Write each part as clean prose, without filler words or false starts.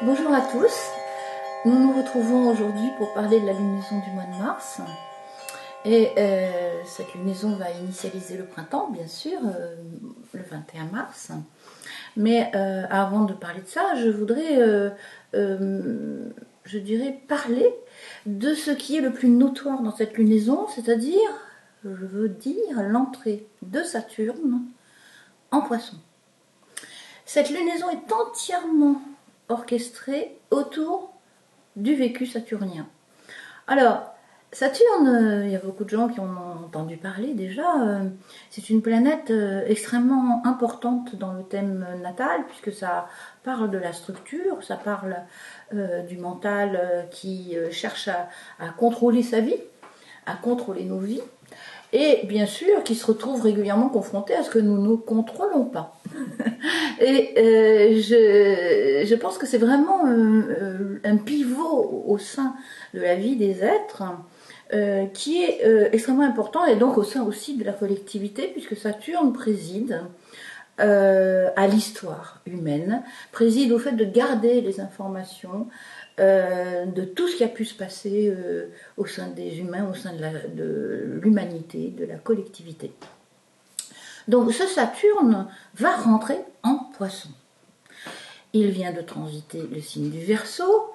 Bonjour à tous, nous nous retrouvons aujourd'hui pour parler de la lunaison du mois de mars. Et cette lunaison va initialiser le printemps, bien sûr, le 21 mars. Mais avant de parler de ça, je voudrais, je dirais, parler de ce qui est le plus notoire dans cette lunaison, c'est-à-dire, je veux dire, l'entrée de Saturne en Poisson. Cette lunaison est entièrement orchestrée autour du vécu saturnien. Alors, Saturne, il y a beaucoup de gens qui en ont entendu parler déjà, c'est une planète extrêmement importante dans le thème natal, puisque ça parle de la structure, ça parle du mental qui cherche à contrôler sa vie, à contrôler nos vies, et bien sûr qui se retrouve régulièrement confronté à ce que nous ne contrôlons pas. Et je pense que c'est vraiment un pivot au sein de la vie des êtres qui est extrêmement important, et donc au sein aussi de la collectivité, puisque Saturne préside à l'histoire humaine, préside au fait de garder les informations de tout ce qui a pu se passer au sein des humains, au sein de l'humanité, de la collectivité. Donc ce Saturne va rentrer en Poisson. Il vient de transiter le signe du Verseau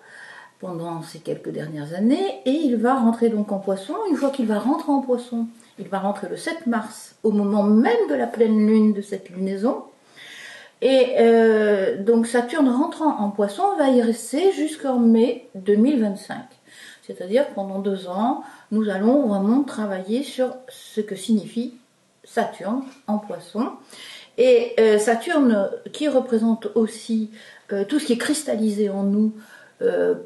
pendant ces quelques dernières années, et il va rentrer donc en Poisson. Une fois qu'il va rentrer en Poisson, il va rentrer le 7 mars, au moment même de la pleine lune de cette lunaison. Et donc Saturne rentrant en Poisson va y rester jusqu'en mai 2025. C'est-à-dire que pendant 2 ans, nous allons vraiment travailler sur ce que signifie Saturne en Poisson. Et Saturne qui représente aussi tout ce qui est cristallisé en nous,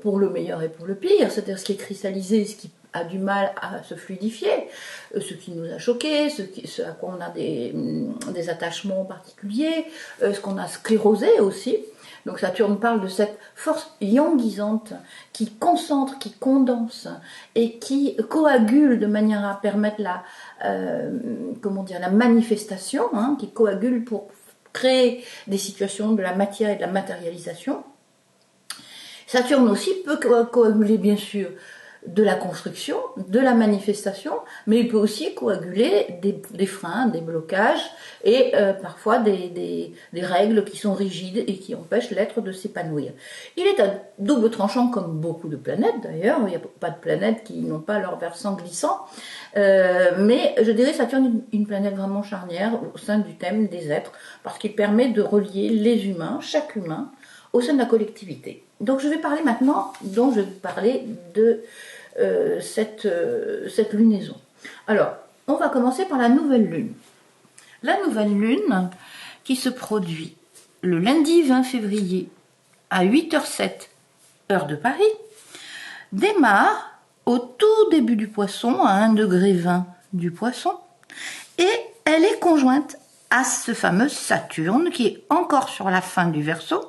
pour le meilleur et pour le pire, c'est-à-dire ce qui est cristallisé, ce qui a du mal à se fluidifier, ce qui nous a choqué, ce à quoi on a des attachements particuliers, ce qu'on a sclérosé aussi. Donc Saturne parle de cette force yangisante qui concentre, qui condense et qui coagule de manière à permettre la manifestation, qui coagule pour créer des situations de la matière et de la matérialisation. Saturne aussi peut coaguler bien sûr de la construction, de la manifestation, mais il peut aussi coaguler des freins, des blocages et parfois des règles qui sont rigides et qui empêchent l'être de s'épanouir. Il est à double tranchant comme beaucoup de planètes d'ailleurs, il n'y a pas de planètes qui n'ont pas leur versant glissant, mais je dirais Saturne est une planète vraiment charnière au sein du thème des êtres, parce qu'il permet de relier les humains, chaque humain, au sein de la collectivité. Donc je vais parler maintenant, je vais parler de cette lunaison. Alors, on va commencer par la nouvelle lune. La nouvelle lune, qui se produit le lundi 20 février à 8h07, heure de Paris, démarre au tout début du Poisson, à 1,20 °, du Poisson, et elle est conjointe à ce fameux Saturne, qui est encore sur la fin du Verseau,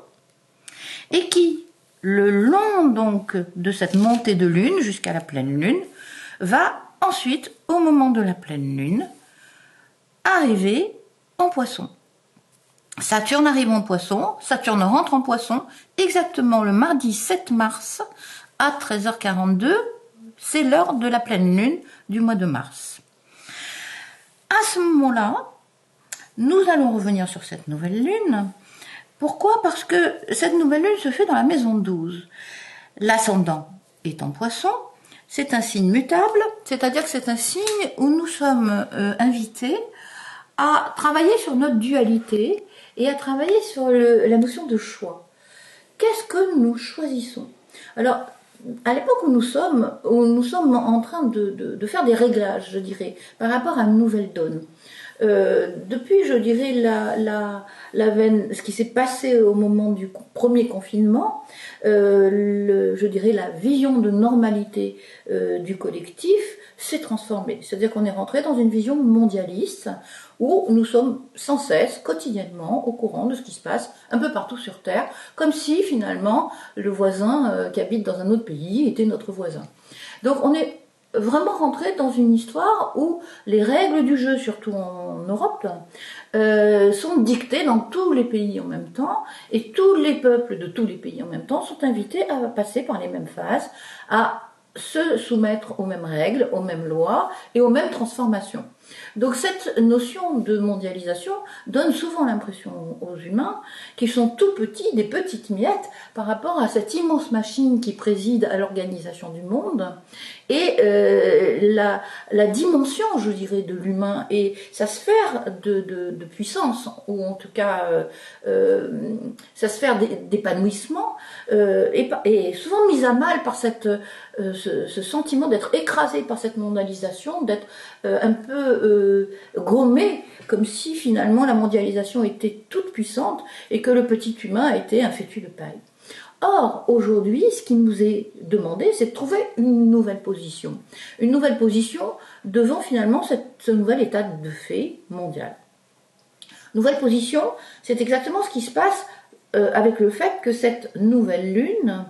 et qui, le long donc de cette montée de lune jusqu'à la pleine lune, va ensuite, au moment de la pleine lune, arriver en Poisson. Saturne arrive en Poisson, Saturne rentre en Poisson exactement le mardi 7 mars à 13h42, c'est l'heure de la pleine lune du mois de mars. À ce moment-là, nous allons revenir sur cette nouvelle lune. Pourquoi ? Parce que cette nouvelle lune se fait dans la maison 12. L'ascendant est en Poisson, c'est un signe mutable, c'est-à-dire que c'est un signe où nous sommes invités à travailler sur notre dualité et à travailler sur la notion de choix. Qu'est-ce que nous choisissons ? Alors, à l'époque où nous sommes en train de faire des réglages, je dirais, par rapport à une nouvelle donne. Depuis, je dirais, ce qui s'est passé au moment du premier confinement, je dirais la vision de normalité du collectif s'est transformée. C'est-à-dire qu'on est rentré dans une vision mondialiste où nous sommes sans cesse, quotidiennement, au courant de ce qui se passe un peu partout sur Terre, comme si finalement le voisin qui habite dans un autre pays était notre voisin. Donc on est vraiment rentrer dans une histoire où les règles du jeu, surtout en Europe, sont dictées dans tous les pays en même temps, et tous les peuples de tous les pays en même temps sont invités à passer par les mêmes phases, à se soumettre aux mêmes règles, aux mêmes lois et aux mêmes transformations. Donc cette notion de mondialisation donne souvent l'impression aux humains qu'ils sont tout petits, des petites miettes, par rapport à cette immense machine qui préside à l'organisation du monde, et la dimension, je dirais, de l'humain et sa sphère de puissance, ou en tout cas sa sphère d'épanouissement, est souvent mise à mal par ce sentiment d'être écrasé par cette mondialisation, d'être un peu gommé, comme si finalement la mondialisation était toute puissante et que le petit humain était un fétu de paille. Or, aujourd'hui, ce qui nous est demandé, c'est de trouver une nouvelle position. Une nouvelle position devant finalement ce nouvel état de fait mondial. Nouvelle position, c'est exactement ce qui se passe avec le fait que cette nouvelle lune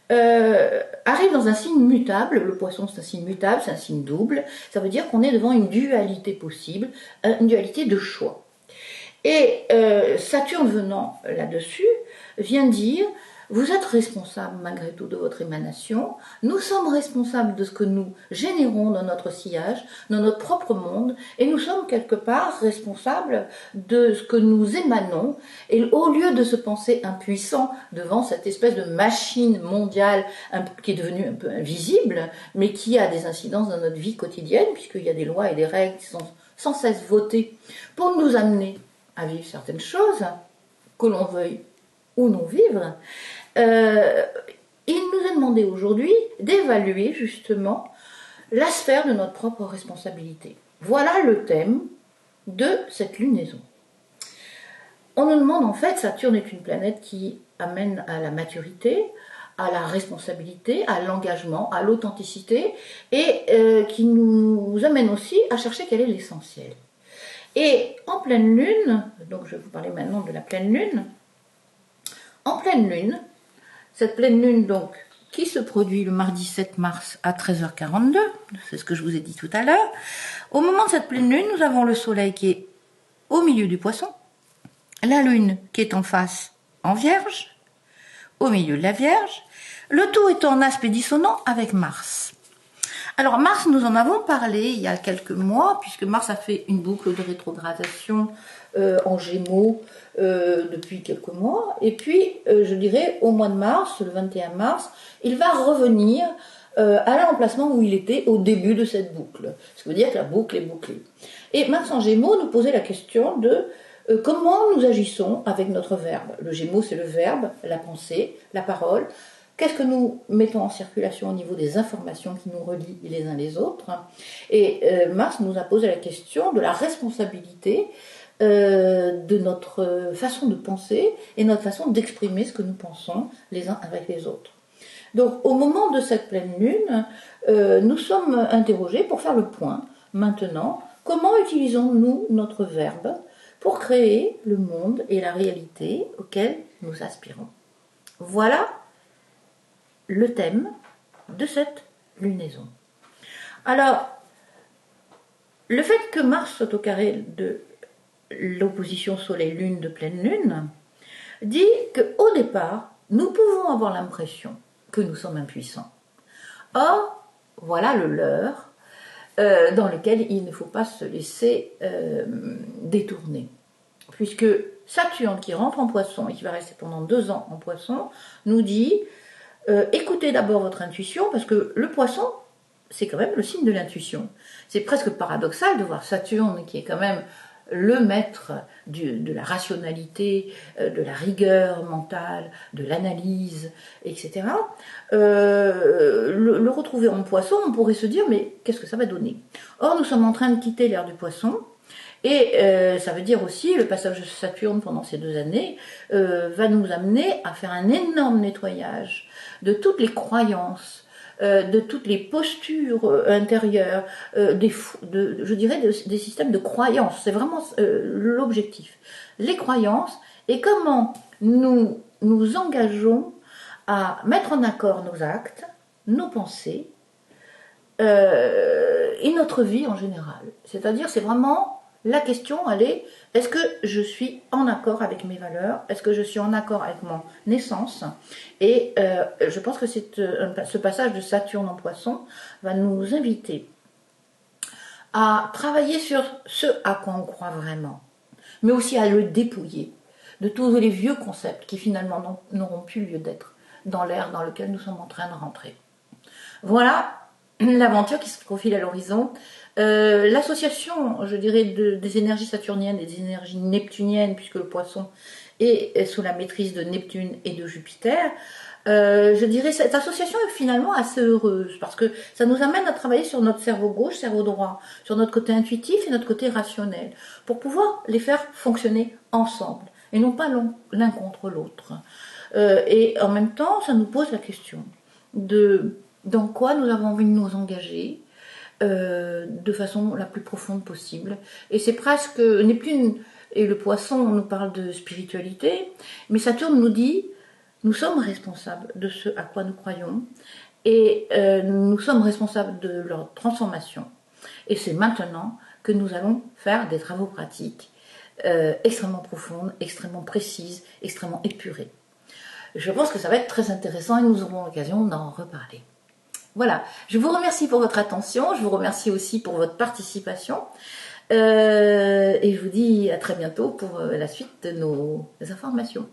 arrive dans un signe mutable. Le poisson, c'est un signe mutable, c'est un signe double. Ça veut dire qu'on est devant une dualité possible, une dualité de choix. Et Saturne venant là-dessus vient dire: vous êtes responsable malgré tout de votre émanation, nous sommes responsables de ce que nous générons dans notre sillage, dans notre propre monde, et nous sommes quelque part responsables de ce que nous émanons, et au lieu de se penser impuissant devant cette espèce de machine mondiale qui est devenue un peu invisible, mais qui a des incidences dans notre vie quotidienne, puisqu'il y a des lois et des règles qui sont sans cesse votées pour nous amener à vivre certaines choses, que l'on veuille ou non vivre, il nous est demandé aujourd'hui d'évaluer justement la sphère de notre propre responsabilité. Voilà le thème de cette lunaison. On nous demande en fait, Saturne est une planète qui amène à la maturité, à la responsabilité, à l'engagement, à l'authenticité, et qui nous amène aussi à chercher quel est l'essentiel. Et en pleine lune, donc je vais vous parler maintenant de la pleine lune, en pleine lune, cette pleine lune donc qui se produit le mardi 7 mars à 13h42, c'est ce que je vous ai dit tout à l'heure, au moment de cette pleine lune, nous avons le soleil qui est au milieu du poisson, la lune qui est en face en vierge, au milieu de la vierge, le tout est en aspect dissonant avec Mars. Alors Mars, nous en avons parlé il y a quelques mois, puisque Mars a fait une boucle de rétrogradation en Gémeaux depuis quelques mois. Et puis, je dirais, au mois de mars, le 21 mars, il va revenir à l'emplacement où il était au début de cette boucle. Ce qui veut dire que la boucle est bouclée. Et Mars en Gémeaux nous posait la question de comment nous agissons avec notre verbe. Le Gémeaux, c'est le verbe, la pensée, la parole. Qu'est-ce que nous mettons en circulation au niveau des informations qui nous relient les uns les autres? Et Mars nous a posé la question de la responsabilité de notre façon de penser et notre façon d'exprimer ce que nous pensons les uns avec les autres. Donc au moment de cette pleine lune, nous sommes interrogés pour faire le point. Maintenant, comment utilisons-nous notre verbe pour créer le monde et la réalité auquel nous aspirons? Voilà le thème de cette lunaison. Alors, le fait que Mars soit au carré de l'opposition Soleil-Lune de pleine Lune dit qu'au départ, nous pouvons avoir l'impression que nous sommes impuissants. Or, voilà le leurre dans lequel il ne faut pas se laisser détourner. Puisque Saturne, qui rentre en Poisson et qui va rester pendant 2 ans en Poisson, nous dit écoutez d'abord votre intuition, parce que le Poisson, c'est quand même le signe de l'intuition. C'est presque paradoxal de voir Saturne, qui est quand même le maître de la rationalité, de la rigueur mentale, de l'analyse, etc. Le retrouver en Poisson, on pourrait se dire, mais qu'est-ce que ça va donner? Or, nous sommes en train de quitter l'ère du Poisson, et ça veut dire aussi, le passage de Saturne pendant ces 2 années va nous amener à faire un énorme nettoyage de toutes les croyances, de toutes les postures intérieures, je dirais des systèmes de croyances. C'est vraiment l'objectif. Les croyances et comment nous nous engageons à mettre en accord nos actes, nos pensées, et notre vie en général. C'est-à-dire, c'est vraiment la question, elle est, est-ce que je suis en accord avec mes valeurs? Est-ce que je suis en accord avec mon essence? Et je pense que ce passage de Saturne en Poisson va nous inviter à travailler sur ce à quoi on croit vraiment, mais aussi à le dépouiller de tous les vieux concepts qui finalement n'auront plus lieu d'être dans l'ère dans lequel nous sommes en train de rentrer. Voilà l'aventure qui se profile à l'horizon. L'association, je dirais, des énergies saturniennes et des énergies neptuniennes, puisque le poisson est sous la maîtrise de Neptune et de Jupiter, je dirais cette association est finalement assez heureuse, parce que ça nous amène à travailler sur notre cerveau gauche, cerveau droit, sur notre côté intuitif et notre côté rationnel, pour pouvoir les faire fonctionner ensemble, et non pas l'un contre l'autre. Et en même temps, ça nous pose la question de dans quoi nous avons envie de nous engager de façon la plus profonde possible. Et c'est presque Neptune et le poisson nous parlent de spiritualité, mais Saturne nous dit nous sommes responsables de ce à quoi nous croyons et nous sommes responsables de leur transformation. Et c'est maintenant que nous allons faire des travaux pratiques extrêmement profondes, extrêmement précises, extrêmement épurées. Je pense que ça va être très intéressant et nous aurons l'occasion d'en reparler. Voilà, je vous remercie pour votre attention, je vous remercie aussi pour votre participation et je vous dis à très bientôt pour la suite de nos informations.